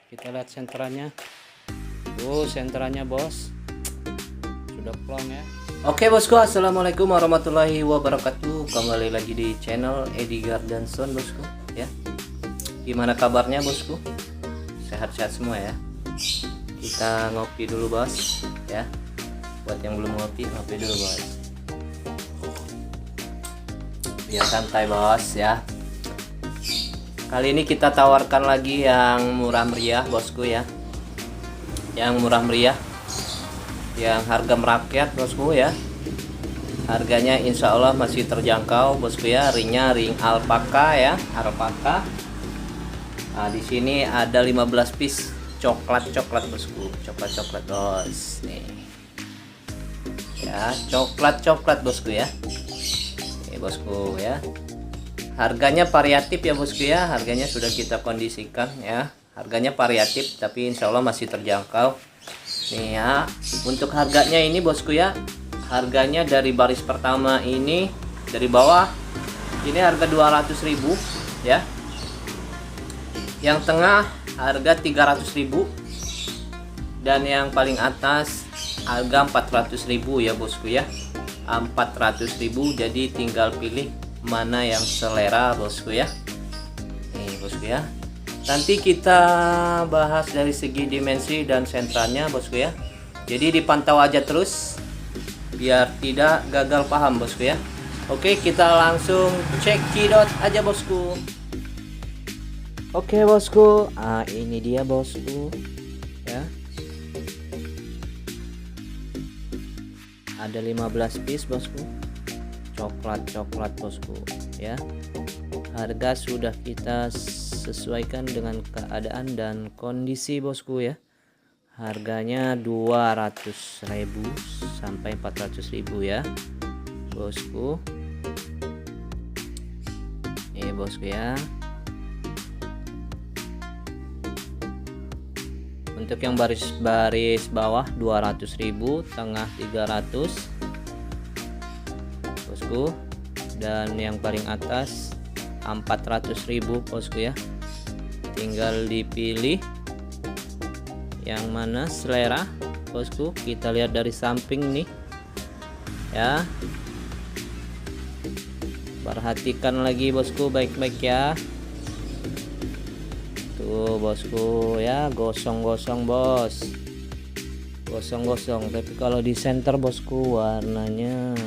Kita lihat senterannya. Tuh senterannya bos, sudah plong ya. Oke bosku, assalamualaikum warahmatullahi wabarakatuh. Kembali lagi di channel Edi Gardanson bosku ya. Gimana kabarnya bosku? Sehat-sehat semua ya. Kita ngopi dulu bos ya. Buat yang belum ngopi, ngopi dulu bos. Biar santai bos ya. Kali ini kita tawarkan lagi yang murah meriah bosku ya. Yang murah meriah, yang harga merakyat bosku ya. Harganya insya Allah masih terjangkau bosku ya. Ringnya ring alpaka ya, alpaka. Nah, di sini ada 15 piece coklat bosku, coklat bos nih ya, coklat bosku ya. Ini bosku ya. Harganya variatif ya bosku ya. Harganya sudah kita kondisikan ya. Harganya variatif tapi insya Allah masih terjangkau nih ya. Untuk harganya ini bosku ya, harganya dari baris pertama ini dari bawah ini harga 200.000 ya. Yang tengah harga 300.000 dan yang paling atas harga 400.000 ya bosku ya. 400.000, jadi tinggal pilih mana yang selera bosku ya. Nih bosku ya. Nanti kita bahas dari segi dimensi dan sentranya bosku ya. Jadi dipantau aja terus biar tidak gagal paham bosku ya. Oke, kita langsung cekidot aja bosku. Oke bosku, ini dia bosku ya. Ada 15 piece bosku. Coklat bosku ya. Harga sudah kita sesuaikan dengan keadaan dan kondisi bosku ya. Harganya 200.000 sampai 400.000 ya bosku. Ini bosku ya. Untuk yang baris bawah 200.000, tengah 300 bosku, dan yang paling atas 400.000 bosku ya. Tinggal dipilih yang mana selera bosku. Kita lihat dari samping nih ya. Perhatikan lagi bosku baik-baik ya. Tuh bosku ya, gosong-gosong bos, gosong-gosong. Tapi kalau di center bosku warnanya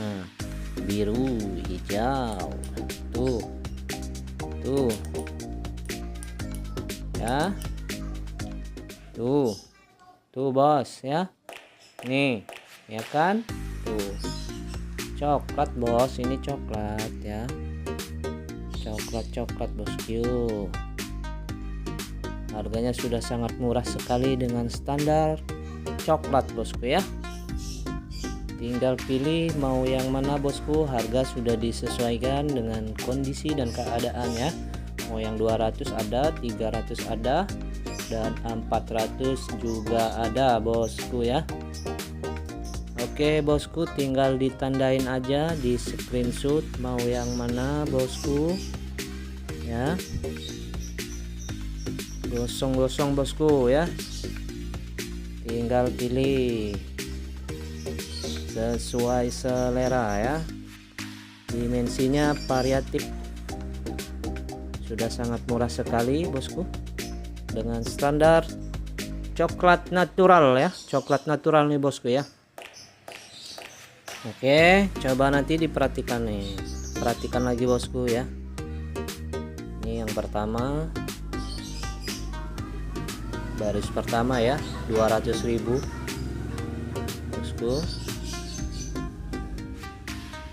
biru hijau. Tuh ya, tuh bos ya. Nih ya kan, tuh coklat bos, ini coklat ya, coklat bosku. Harganya sudah sangat murah sekali dengan standar coklat bosku ya. Tinggal pilih mau yang mana bosku. Harga sudah disesuaikan dengan kondisi dan keadaannya. Mau yang 200 ada, 300 ada, dan 400 juga ada bosku ya. Oke bosku, tinggal ditandain aja di screenshot mau yang mana bosku ya. Gosong-gosong bosku ya. Tinggal pilih sesuai selera ya. Dimensinya variatif. Sudah sangat murah sekali bosku. Dengan standar coklat natural ya. Coklat natural nih bosku ya. Oke, coba nanti diperhatikan nih. Perhatikan lagi bosku ya. Ini yang pertama. Baris pertama ya, 200.000 bosku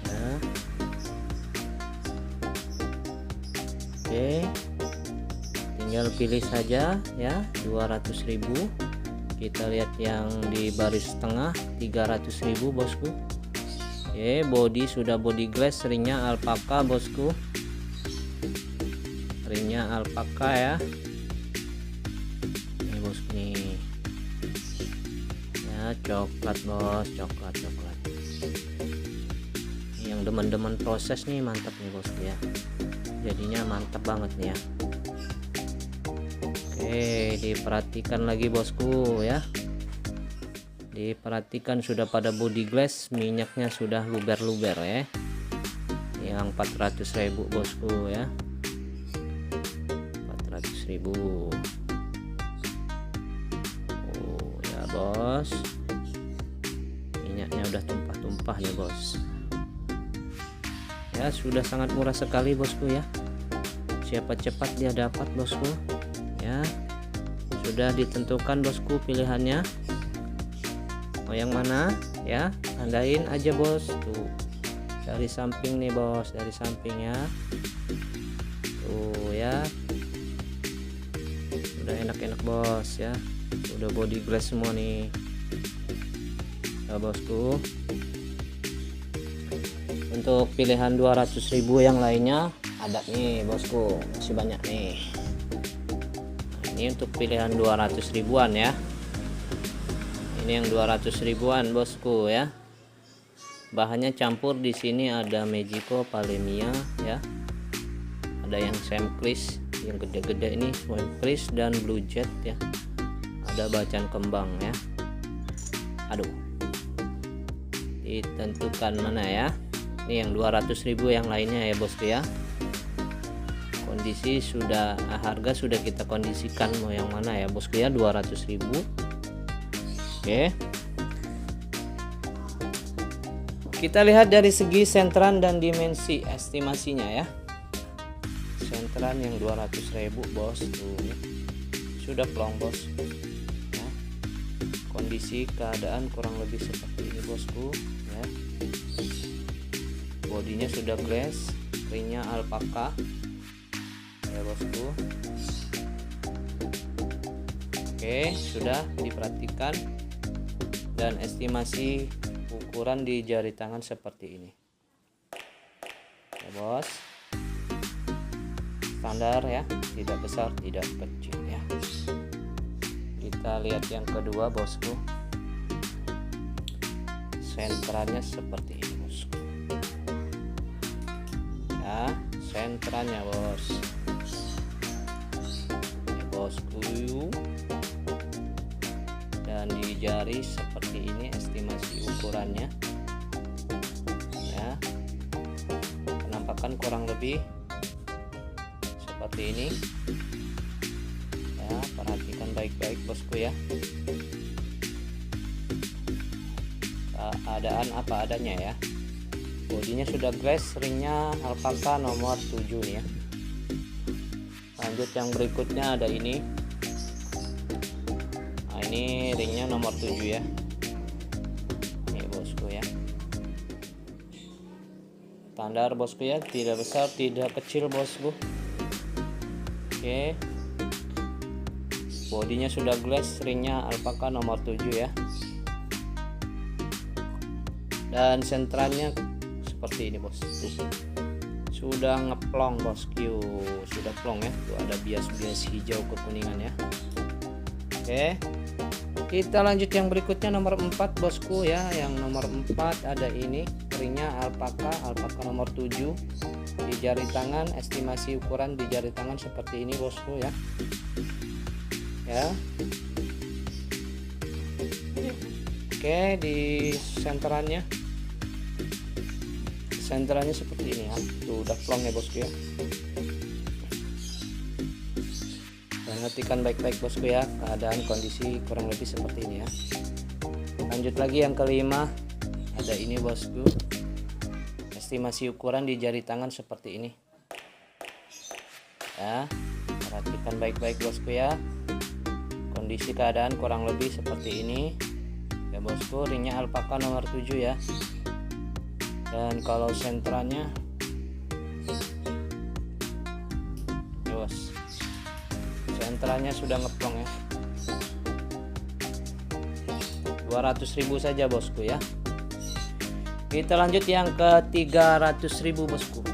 ya. Oke, tinggal pilih saja ya. 200.000. Kita lihat yang di baris tengah 300.000 bosku. Oke, body sudah body glass, ringnya alpaka bosku, ringnya alpaka ya. Nih ya, coklat bos, coklat. Yang demen-demen proses nih mantap nih bosku ya. Jadinya mantap banget nih ya. Oke, diperhatikan lagi bosku ya. Diperhatikan sudah pada body glass, minyaknya sudah luber-luber ya. Yang 400.000 bosku ya. 400.000. Oh ya bos. Minyaknya udah tumpah-tumpah nih bos. Ya sudah sangat murah sekali bosku ya. Siapa cepat dia dapat bosku. Ya sudah ditentukan bosku pilihannya mau yang mana ya, tandain aja bos tuh dari samping nih bos, dari samping ya tuh ya. Udah enak-enak bos ya, udah body glass semua nih ya bosku. Untuk pilihan 200.000 yang lainnya ada nih bosku, masih banyak nih. Ini untuk pilihan 200 ribuan ya. Ini yang 200 ribuan bosku ya. Bahannya campur di sini ada Magico, Palemia ya. Ada yang Semclis yang gede-gede ini, Semclis dan Blue Jet ya. Ada bacan kembang ya. Aduh. Ditentukan mana ya. Ini yang 200.000 yang lainnya ya bosku ya. Kondisi sudah, harga sudah kita kondisikan mau yang mana ya bosku ya, 200.000. Oke, kita lihat dari segi sentran dan dimensi estimasinya ya. Sentran yang 200.000 bos tuh ya. Sudah plong bos ya. Kondisi keadaan kurang lebih seperti ini bosku ya. Bodinya sudah glass, ringnya alpaka ya bosku. Oke, sudah diperhatikan dan estimasi ukuran di jari tangan seperti ini ya bos. Standar ya, tidak besar tidak kecil ya. Kita lihat yang kedua bosku. Sentrannya seperti ini bosku ya, sentrannya bos bosku. Dan di jari seperti ini estimasi ukurannya ya. Penampakan kurang lebih seperti ini ya. Perhatikan baik-baik bosku ya. Keadaan apa adanya ya. Bodinya sudah glass, ringnya alpaka nomor 7 nih ya. Lanjut yang berikutnya ada ini. Nah, ini ringnya nomor 7 ya. Ini bosku ya. Standar bosku ya, tidak besar tidak kecil bosku. Oke. Bodinya sudah glass, ringnya alpaka nomor 7 ya. Dan sentrannya seperti ini bos. Sudah ngeplong bosku, sudah plong ya. Tuh ada bias-bias hijau kekuningan ya. Oke, kita lanjut yang berikutnya nomor 4 bosku ya. Yang nomor 4 ada ini, ringnya alpaka nomor 7. Di jari tangan, estimasi ukuran di jari tangan seperti ini bosku ya. Ya. Oke, di senterannya seperti ini ya. Tuh udah plong ya bosku ya. Perhatikan baik-baik bosku ya, keadaan kondisi kurang lebih seperti ini ya. Lanjut lagi yang kelima, ada ini bosku. Estimasi ukuran di jari tangan seperti ini ya. Perhatikan baik-baik bosku ya. Kondisi keadaan kurang lebih seperti ini ya bosku. Ringnya alpaka nomor 7 ya. Dan kalau sentrannya bos, sentrannya sudah ngeplong ya. 200.000 saja bosku ya. Kita lanjut yang ke 300.000 bosku.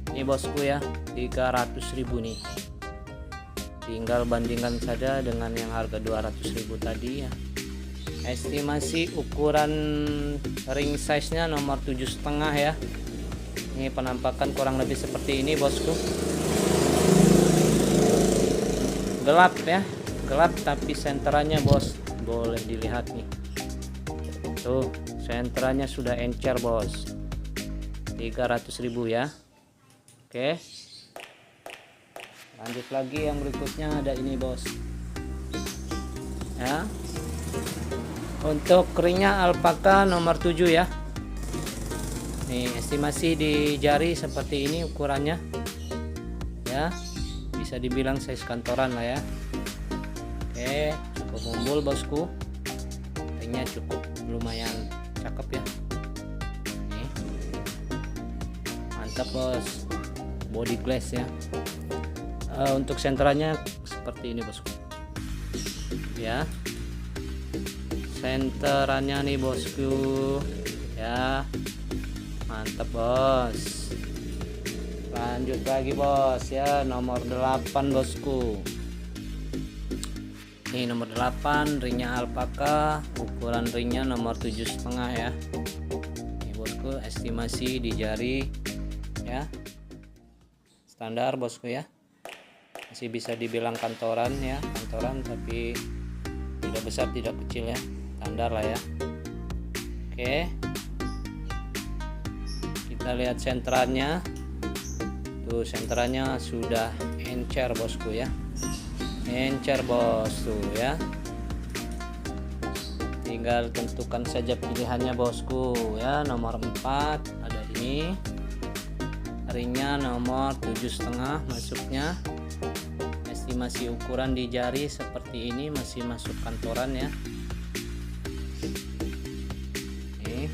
Ini bosku ya, 300.000 nih. Tinggal bandingkan saja dengan yang harga 200.000 tadi ya. Estimasi ukuran ring size nya nomor 7,5 ya. Ini penampakan kurang lebih seperti ini bosku. gelap ya, gelap tapi senterannya bos, boleh dilihat nih tuh, senterannya sudah encer bos, 300.000 ya. Oke, lanjut lagi yang berikutnya, ada ini bos ya. Untuk ringnya alpaka nomor 7 ya. Nih estimasi di jari seperti ini ukurannya ya, bisa dibilang size kantoran lah ya. Oke, cukup mumbul bosku, ringnya cukup lumayan cakep ya. Nih mantap bos, body glass ya. Untuk senterannya seperti ini bosku ya, senterannya nih bosku ya, mantap bos. Lanjut lagi bos ya, nomor 8 bosku. Ini nomor 8, ringnya alpaka, ukuran ringnya nomor 7,5 ya. Ini bosku, estimasi di jari ya, standar bosku ya, masih bisa dibilang kantoran ya, kantoran tapi tidak besar tidak kecil ya, standar lah ya. Oke, kita lihat senterannya tuh, senterannya sudah encer bosku ya, encer bos tuh ya. Tinggal tentukan saja pilihannya bosku ya. Nomor 4 ada ini, ringnya nomor 7,5 masuknya. Estimasi ukuran di jari seperti ini, masih masuk kantoran ya. Ini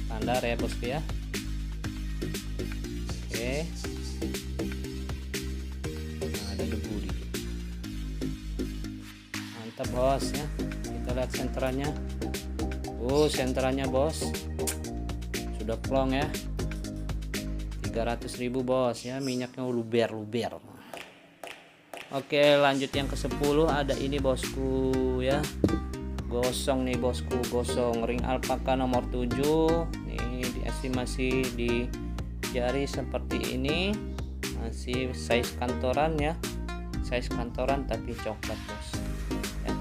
standar ya bosku ya. Oke, nah, ada debu dikit. Mantap bos ya. Kita lihat senterannya. Senterannya bos sudah plong ya, 300.000 bos ya, minyaknya luber-luber. Oke, lanjut yang ke 10 ada ini bosku ya, gosong nih bosku, gosong, ring alpaka nomor 7 nih, diestimasi di jari seperti ini, masih size kantoran ya, size kantoran tapi coklat bos ya,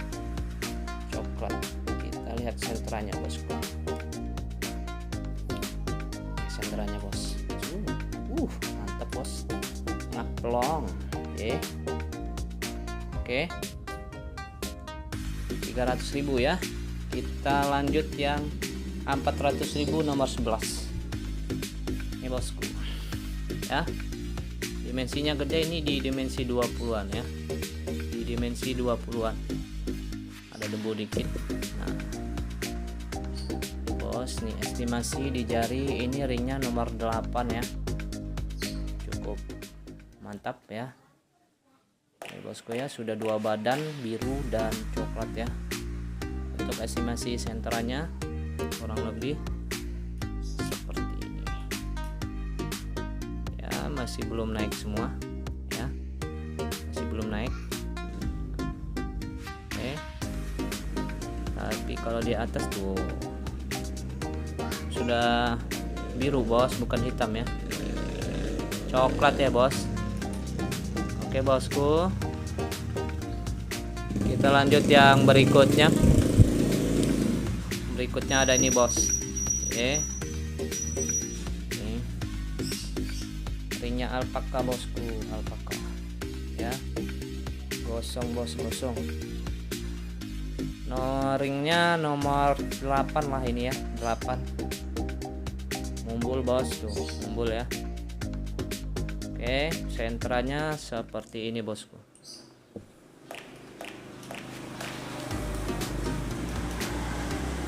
coklat. Kita lihat senterannya bosku, senterannya bos, mantap bos, ngaplong ya. Oke, 300.000 ya. Kita lanjut yang 400.000 nomor 11 ini bosku ya, dimensinya gede, ini di dimensi 20-an ya, di dimensi 20-an, ada debu dikit. Nah bos, nih estimasi di jari ini, ringnya nomor 8 ya, cukup mantap ya. Ini bosku ya, sudah 2 badan, biru dan coklat ya. Untuk estimasi senterannya kurang lebih seperti ini ya, masih belum naik semua ya, masih belum naik. Oke, tapi kalau di atas tuh sudah biru bos, bukan hitam ya, coklat ya bos. Oke bosku, kita lanjut yang berikutnya. Berikutnya ada ini bos. Oke, ini ringnya alpaka bosku, alpaka ya, gosong bos, gosong. No, ringnya nomor 8 lah ini ya, 8 mumbul bos tuh, mumbul ya. Oke, senterannya seperti ini bosku.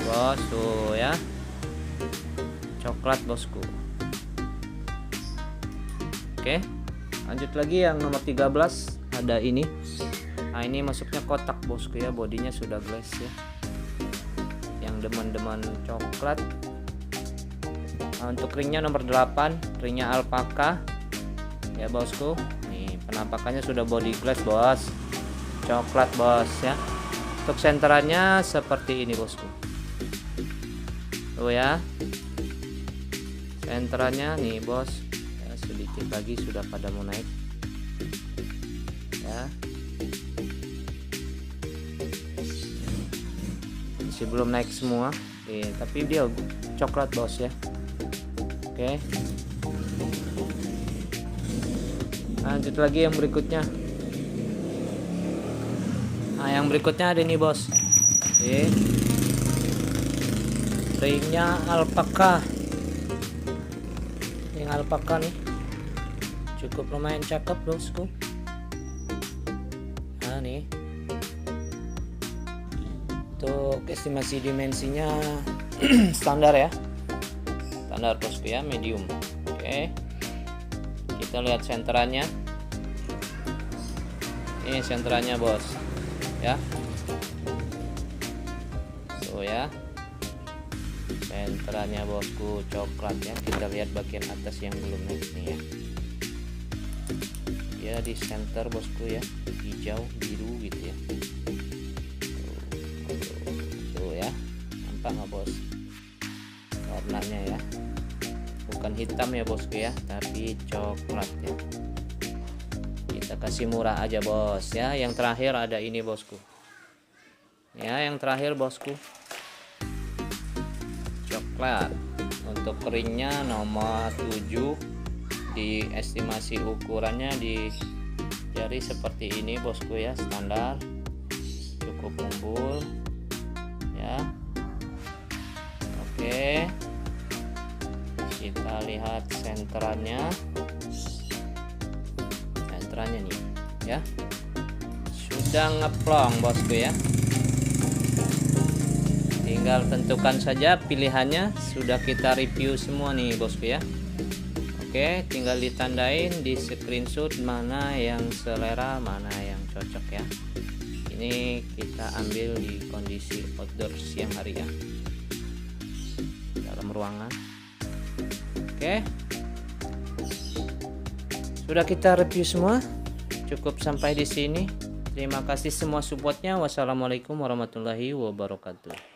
Bos tuh ya, coklat bosku. Oke, lanjut lagi yang nomor 13 ada ini. Nah ini masuknya kotak bosku ya, bodinya sudah glass ya. Yang demen-demen coklat. Nah, untuk ringnya nomor 8, ringnya alpaka ya bosku. Nih penampakannya sudah body glass bos, coklat bos ya. Untuk senterannya seperti ini bosku tuh ya, senterannya nih bos ya, sedikit lagi sudah pada mau naik ya. Masih belum naik semua. Oke, tapi dia coklat bos ya. Oke. Lanjut lagi yang berikutnya. Nah, yang berikutnya ada nih bos. Oke. Ringnya alpaka. Ring alpaka nih. Cukup lumayan cakep bosku. Nah nih. Untuk estimasi dimensinya standar ya. Standar bosku ya, medium. Oke. Kita lihat senterannya. Ini senterannya bos. Ya. Tuh ya. Senterannya bosku coklat ya. Kita lihat bagian atas yang belum naik nih ya. Ya di center bosku ya, hijau biru gitu ya. Tuh ya, nampak nggak bos warnanya ya, bukan hitam ya bosku ya, tapi coklat ya. Kita kasih murah aja bos ya. Yang terakhir ada ini bosku ya, yang terakhir bosku coklat. Untuk ringnya nomor 7, di estimasi ukurannya di jari seperti ini bosku ya, standar, cukup umbul ya. Oke, kita lihat senterannya nih ya, sudah ngeplong bosku ya. Tinggal tentukan saja pilihannya, sudah kita review semua nih bosku ya. Oke, tinggal ditandain, di screenshot mana yang selera, mana yang cocok ya. Ini kita ambil di kondisi outdoor siang hari ya, dalam ruangan. Oke, sudah kita review semua. Cukup sampai di sini. Terima kasih semua supportnya. Wassalamualaikum warahmatullahi wabarakatuh.